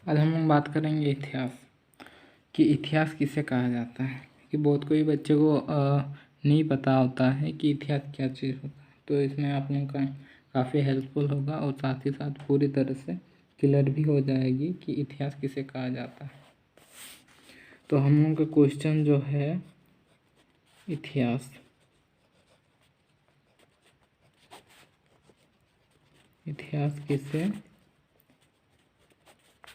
आज हम लोग बात करेंगे इतिहास कि इतिहास किसे कहा जाता है। कि बहुत कोई बच्चे को नहीं पता होता है कि इतिहास क्या चीज़ होता है, तो इसमें आप लोगों का काफ़ी हेल्पफुल होगा और साथ ही साथ पूरी तरह से क्लियर भी हो जाएगी कि इतिहास किसे कहा जाता है। तो हम लोगों का क्वेश्चन जो है इतिहास किसे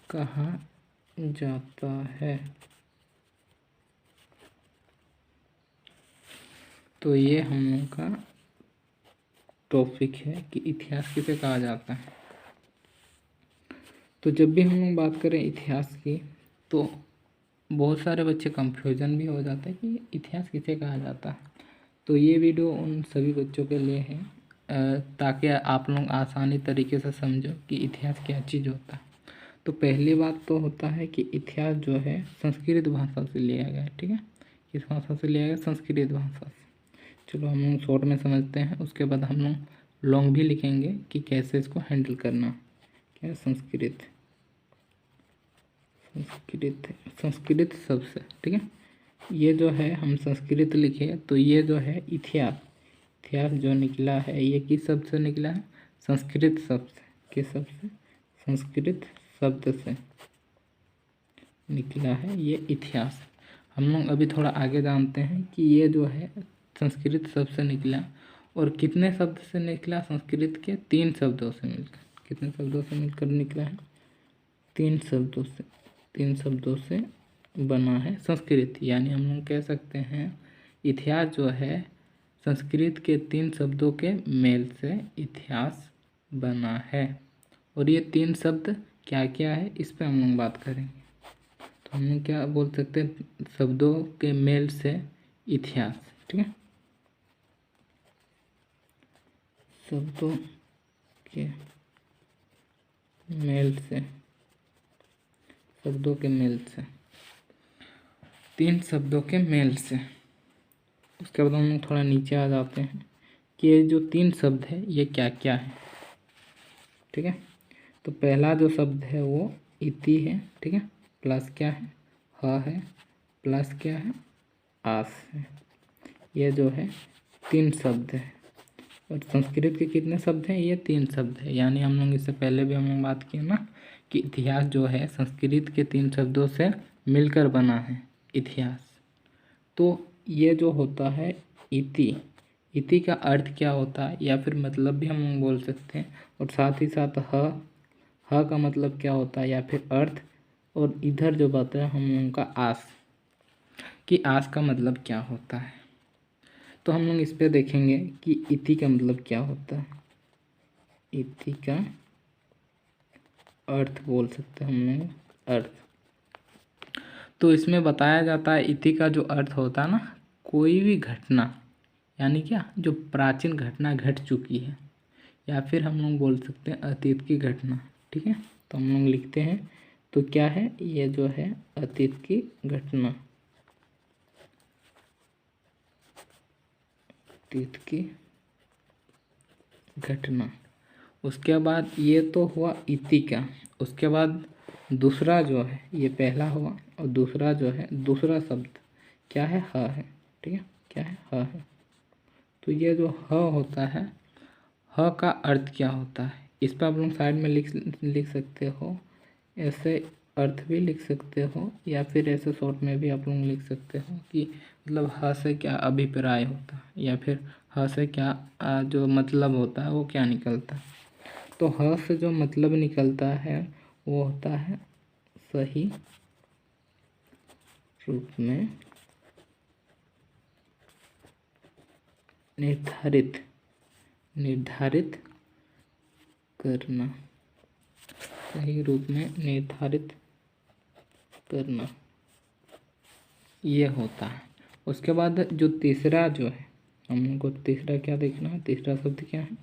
कहा जाता है, तो ये हम लोग का टॉपिक है कि इतिहास किसे कहा जाता है। तो जब भी हम लोग बात करें इतिहास की तो बहुत सारे बच्चे कंफ्यूजन भी हो जाते हैं कि इतिहास किसे कहा जाता है। तो ये वीडियो उन सभी बच्चों के लिए है ताकि आप लोग आसानी तरीके से समझो कि इतिहास क्या चीज़ होता है। तो पहली बात तो होता है कि इतिहास जो है संस्कृत भाषा से लिया गया है। ठीक है, किस भाषा से लिया गया? संस्कृत भाषा से। चलो हम लोग शॉर्ट में समझते हैं, उसके बाद हम लोग लॉन्ग भी लिखेंगे कि कैसे इसको हैंडल करना। क्या? संस्कृत शब्द से। ठीक है, ये जो है हम संस्कृत लिखे तो ये जो है इतिहास जो निकला है ये किस शब्द से निकला है? संस्कृत शब्द से। किस शब्द से? संस्कृत शब्द से निकला है ये इतिहास। हम लोग अभी थोड़ा आगे जानते हैं कि ये जो है संस्कृत शब्द से निकला और कितने शब्द से निकला? संस्कृत के 3 शब्दों से मिलकर। कितने शब्दों से मिलकर निकला है? 3 शब्दों से बना है संस्कृत। यानी हम लोग कह सकते हैं इतिहास जो है संस्कृत के 3 शब्दों के मेल से इतिहास बना है। और ये 3 शब्द क्या क्या है इस पे हम लोग बात करेंगे। तो हम लोग क्या बोल सकते हैं? शब्दों के मेल से इतिहास। ठीक है, शब्दों के मेल से 3 शब्दों के मेल से। उसके बाद हम लोग थोड़ा नीचे आ जाते हैं कि ये जो 3 शब्द है ये क्या क्या है। ठीक है, तो पहला जो शब्द है वो इति है। ठीक है, प्लस क्या है? ह है, प्लस क्या है? आस है। ये जो है 3 शब्द है। और संस्कृत के कितने शब्द हैं? ये 3 शब्द है। यानी हम लोग इससे पहले भी हम लोग बात किए ना कि इतिहास जो है संस्कृत के 3 शब्दों से मिलकर बना है इतिहास। तो ये जो होता है इति का अर्थ क्या होता है या फिर मतलब भी हम लोग बोल सकते हैं। और साथ ही साथ ह का मतलब क्या होता है या फिर अर्थ। और इधर जो बात है हम लोगों का आस कि आस का मतलब क्या होता है। तो हम लोग इस पे देखेंगे कि इति का मतलब क्या होता है। इति का अर्थ बोल सकते हैं हम लोग, अर्थ। तो इसमें बताया जाता है इति का जो अर्थ होता है ना, कोई भी घटना, यानी क्या, जो प्राचीन घटना घट चुकी है या फिर हम लोग बोल सकते हैं अतीत की घटना। ठीक है, तो हम लोग लिखते हैं तो क्या है? ये जो है अतीत की घटना, अतीत की घटना। उसके बाद ये तो हुआ इति का। उसके बाद दूसरा जो है, ये पहला हुआ और दूसरा जो है, दूसरा शब्द क्या है? ह है। ठीक है, क्या है? ह है। तो ये जो ह होता है, ह का अर्थ क्या होता है? इस पर आप लोग साइड में लिख सकते हो। ऐसे अर्थ भी लिख सकते हो या फिर ऐसे शॉर्ट में भी आप लोग लिख सकते हो कि मतलब ह से क्या अभिप्राय होता है या फिर ह से क्या जो मतलब होता है वो क्या निकलता है। तो ह से जो मतलब निकलता है वो होता है सही रूप में निर्धारित करना। सही रूप में निर्धारित करना ये होता है। उसके बाद जो तीसरा जो है, हम लोग को तीसरा क्या देखना है? तीसरा शब्द क्या है?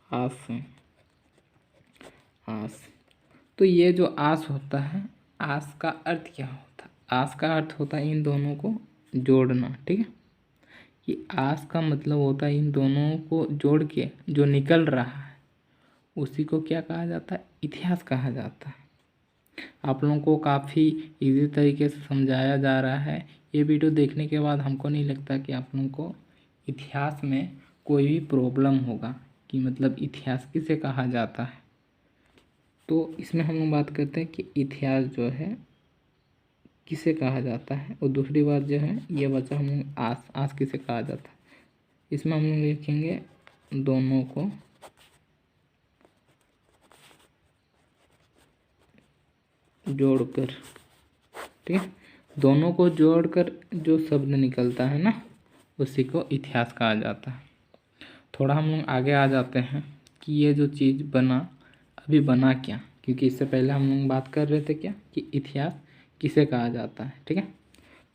आस है। आस। तो ये जो आस होता है, आस का अर्थ क्या होता है? आस का अर्थ होता है इन दोनों को जोड़ना। ठीक है, कि आस का मतलब होता है इन दोनों को जोड़ के जो निकल रहा है उसी को क्या कहा जाता है? इतिहास कहा जाता है। आप लोगों को काफ़ी इजी तरीके से समझाया जा रहा है। ये वीडियो देखने के बाद हमको नहीं लगता कि आप लोगों को इतिहास में कोई भी प्रॉब्लम होगा कि मतलब इतिहास किसे कहा जाता है। तो इसमें हम लोग बात करते हैं कि इतिहास जो है किसे कहा जाता है, और दूसरी बात जो है ये बचा हम लोग आस किसे कहा जाता है। इसमें हम लोग लिखेंगे दोनों को जोड़कर, ठीक है। दोनों को जोड़कर जो शब्द निकलता है ना, उसी को इतिहास कहा जाता है। थोड़ा हम लोग आगे आ जाते हैं कि ये जो चीज़ बना, अभी बना क्या, क्योंकि इससे पहले हम लोग बात कर रहे थे क्या कि इतिहास किसे कहा जाता है, ठीक है।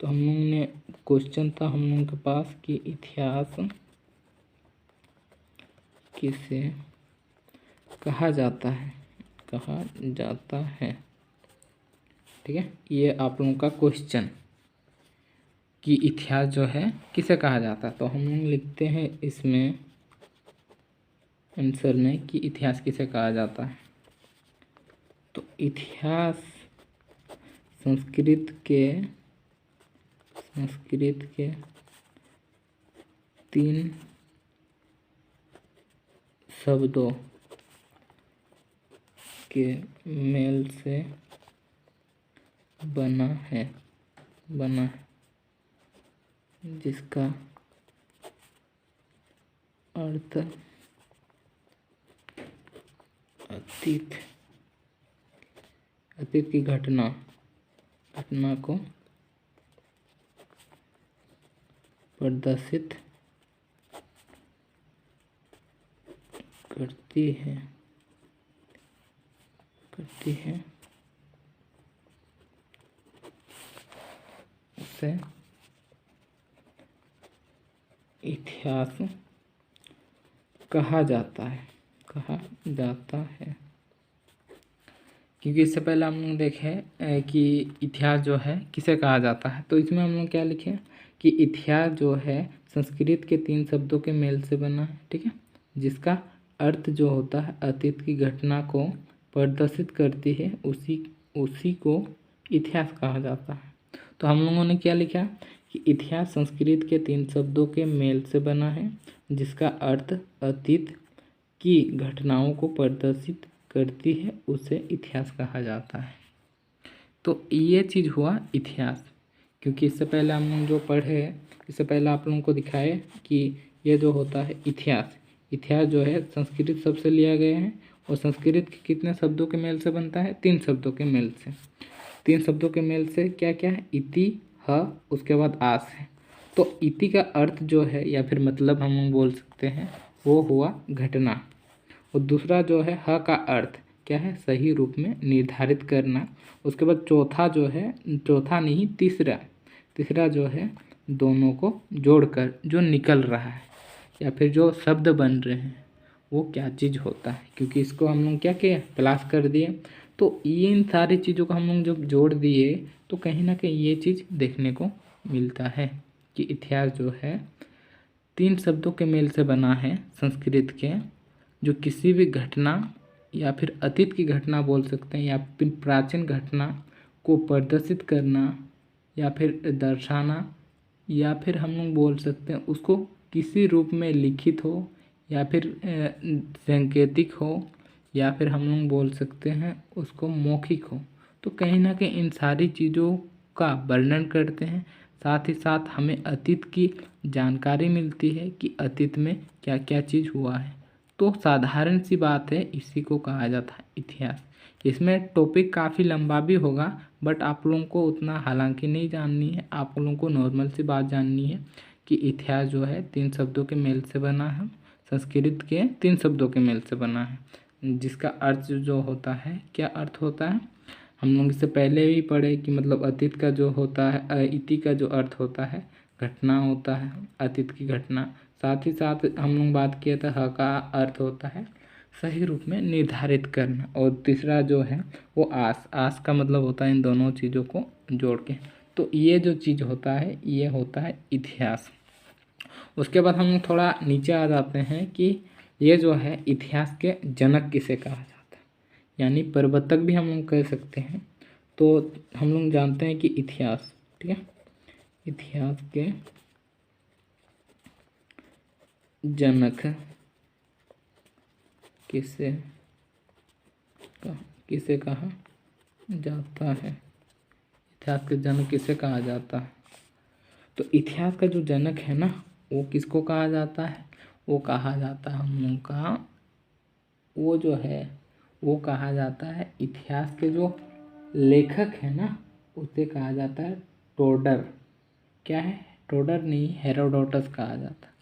तो हम लोग ने क्वेश्चन था हम लोगों के पास कि इतिहास किसे कहा जाता है, ठीक है। ये आप लोगों का क्वेश्चन कि इतिहास जो है किसे कहा जाता है। तो हम लोग लिखते हैं इसमें आंसर में कि इतिहास किसे कहा जाता है। तो इतिहास संस्कृत के 3 शब्दों के मेल से बना है, जिसका अर्थ अतीत की घटना को प्रदर्शित करती है उसे इतिहास कहा जाता है। क्योंकि इससे पहले हम लोग देखे कि इतिहास जो है किसे कहा जाता है। तो इसमें हम लोग क्या लिखे कि इतिहास जो है संस्कृत के 3 शब्दों के मेल से बना है, ठीक है, जिसका अर्थ जो होता है अतीत की घटना को प्रदर्शित करती है, उसी को इतिहास कहा जाता है। तो हम लोगों ने क्या लिखा कि इतिहास संस्कृत के 3 शब्दों के मेल से बना है, जिसका अर्थ अतीत की घटनाओं को प्रदर्शित करती है, उसे इतिहास कहा जाता है। तो ये चीज़ हुआ इतिहास। क्योंकि इससे पहले हम लोग जो पढ़े, इससे पहले आप लोगों को दिखाए कि ये जो होता है इतिहास जो है संस्कृत शब्द से लिया गया है, और संस्कृत के कितने शब्दों के मेल से बनता है, 3 शब्दों के मेल से। 3 शब्दों के मेल से क्या क्या है, इति, ह, उसके बाद आस है। तो इति का अर्थ जो है या फिर मतलब हम लोग बोल सकते हैं वो हुआ घटना, और दूसरा जो है ह का अर्थ क्या है, सही रूप में निर्धारित करना। उसके बाद चौथा नहीं तीसरा जो है दोनों को जोड़कर जो निकल रहा है या फिर जो शब्द बन रहे हैं वो क्या चीज़ होता है। क्योंकि इसको हम लोग क्या किए, प्लस कर दिए। तो ये इन सारी चीज़ों को हम लोग जब जोड़ दिए तो कहीं ना कहीं ये चीज़ देखने को मिलता है कि इतिहास जो है 3 शब्दों के मेल से बना है संस्कृत के, जो किसी भी घटना या फिर अतीत की घटना बोल सकते हैं या फिर प्राचीन घटना को प्रदर्शित करना या फिर दर्शाना, या फिर हम लोग बोल सकते हैं उसको किसी रूप में लिखित हो या फिर सांकेतिक हो, या फिर हम लोग बोल सकते हैं उसको मौखिक हो। तो कहीं ना कहीं इन सारी चीज़ों का वर्णन करते हैं, साथ ही साथ हमें अतीत की जानकारी मिलती है कि अतीत में क्या क्या चीज़ हुआ है। तो साधारण सी बात है, इसी को कहा जाता है इतिहास। इसमें टॉपिक काफ़ी लंबा भी होगा, बट आप लोगों को उतना हालांकि नहीं जाननी है। आप लोगों को नॉर्मल सी बात जाननी है कि इतिहास जो है 3 शब्दों के मेल से बना है, संस्कृत के 3 शब्दों के मेल से बना है, जिसका अर्थ जो होता है, क्या अर्थ होता है, हम लोग इससे पहले भी पढ़े कि मतलब अतीत का जो होता है, इति का जो अर्थ होता है घटना होता है, अतीत की घटना। साथ ही साथ हम लोग बात किए थे ह का अर्थ होता है सही रूप में निर्धारित करना, और तीसरा जो है वो आस का मतलब होता है इन दोनों चीज़ों को जोड़ के। तो ये जो चीज़ होता है ये होता है इतिहास। उसके बाद हम थोड़ा नीचे आ जाते हैं कि ये जो है इतिहास के जनक किसे कहा जाता है, यानी प्रवर्तक भी हम लोग कह सकते हैं। तो हम लोग जानते हैं कि इतिहास, ठीक है, इतिहास के जनक किसे कहा जाता है, इतिहास के जनक किसे कहा जाता है? तो इतिहास का जो जनक है ना, वो किसको कहा जाता है? वो कहा जाता है हम लोग का, वो जो है वो कहा जाता है इतिहास के जो लेखक है ना, उसे कहा जाता है टोडर। क्या है? टोडर नहीं, हेरोडोटस कहा जाता है।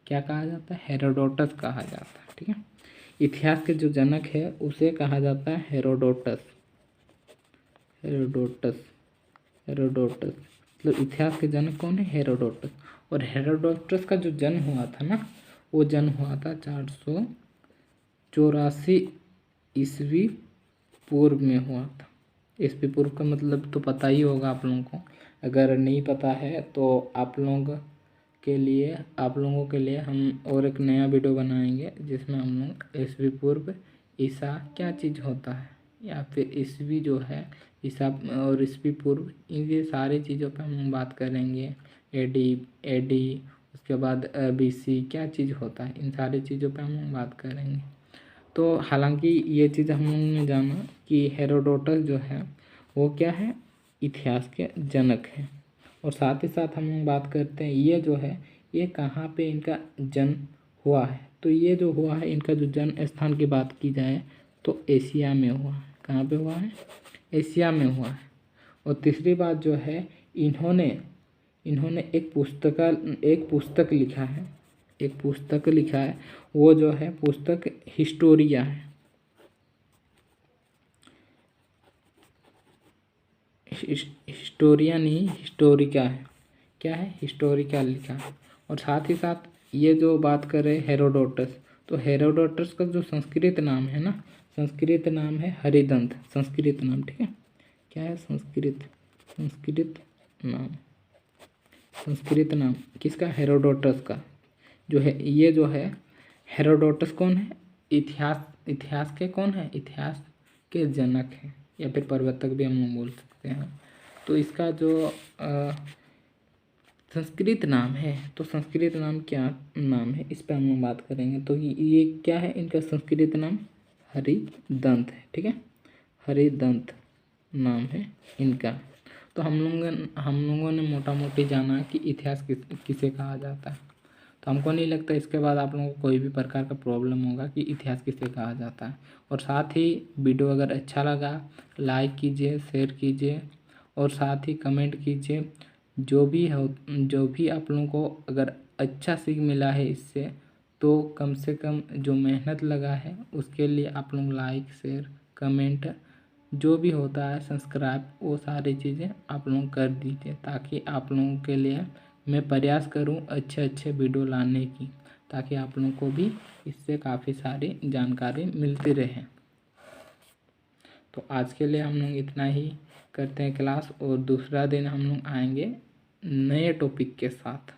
क्या कहा जाता है? हेरोडोटस कहा जाता है, ठीक है। इतिहास के जो जनक है उसे कहा जाता है हेरोडोटस। हेरोडोटस हेरोडोटस मतलब इतिहास के जनक कौन है? हेरोडोटस। और हेरोडोटस का जो जन्म हुआ था ना, वो जन्म हुआ था 484 ईस्वी पूर्व में हुआ था। ईस्वी पूर्व का मतलब तो पता ही होगा आप लोगों को। अगर नहीं पता है तो आप लोगों के लिए हम और एक नया वीडियो बनाएंगे, जिसमें हम लोग ईस्वी पूर्व ईसा क्या चीज़ होता है, या फिर ईस्वी जो है ईसा और ईस्वी पूर्व, ये सारी चीज़ों पर हम बात करेंगे। एडी उसके बाद बीसी क्या चीज़ होता है, इन सारी चीज़ों पर हम बात करेंगे। तो हालांकि ये चीज़ हम लोगों ने जाना कि हेरोडोटस जो है वो क्या है? इतिहास के जनक हैं। और साथ ही साथ हम लोग बात करते हैं ये जो है ये कहाँ पे इनका जन्म हुआ है। तो ये जो हुआ है, इनका जो जन्म स्थान की बात की जाए तो एशिया में हुआ है। कहाँ पे हुआ है? एशिया में हुआ है। और तीसरी बात जो है, इन्होंने एक पुस्तक लिखा है, वो जो है पुस्तक हिस्टोरिया है। हिस्टोरिया नहीं, हिस्टोरिका है। क्या है? हिस्टोरिका लिखा है। और साथ ही साथ ये जो बात कर रहे हेरोडोटस, तो हेरोडोटस का जो संस्कृत नाम है ना, संस्कृत नाम है हरिदंत। संस्कृत नाम, ठीक है। क्या है? संस्कृत नाम किसका? हेरोडोटस का। जो है ये जो है हेरोडोटस कौन है? इतिहास के कौन है? इतिहास के जनक हैं, या फिर प्रवर्तक भी हम लोग बोल सकते हैं। तो इसका जो संस्कृत नाम है, तो संस्कृत नाम क्या नाम है, इस पर हम लोग बात करेंगे। तो ये क्या है? इनका संस्कृत नाम हरिदंत है, ठीक है। हरिदंत नाम है इनका। तो हम लोगों ने मोटा मोटी जाना कि इतिहास किसे कहा जाता है। तो हमको नहीं लगता इसके बाद आप लोगों को कोई भी प्रकार का प्रॉब्लम होगा कि इतिहास किसे कहा जाता है। और साथ ही वीडियो अगर अच्छा लगा लाइक कीजिए, शेयर कीजिए और साथ ही कमेंट कीजिए। जो भी आप लोगों को अगर अच्छा सीख मिला है इससे, तो कम से कम जो मेहनत लगा है उसके लिए आप लोग लाइक, शेयर, कमेंट जो भी होता है, सब्सक्राइब, वो सारी चीज़ें आप लोग कर दीजिए, ताकि आप लोगों के लिए मैं प्रयास करूं अच्छे वीडियो लाने की, ताकि आप लोगों को भी इससे काफ़ी सारी जानकारी मिलती रहे। तो आज के लिए हम लोग इतना ही करते हैं क्लास, और दूसरा दिन हम लोग आएंगे नए टॉपिक के साथ।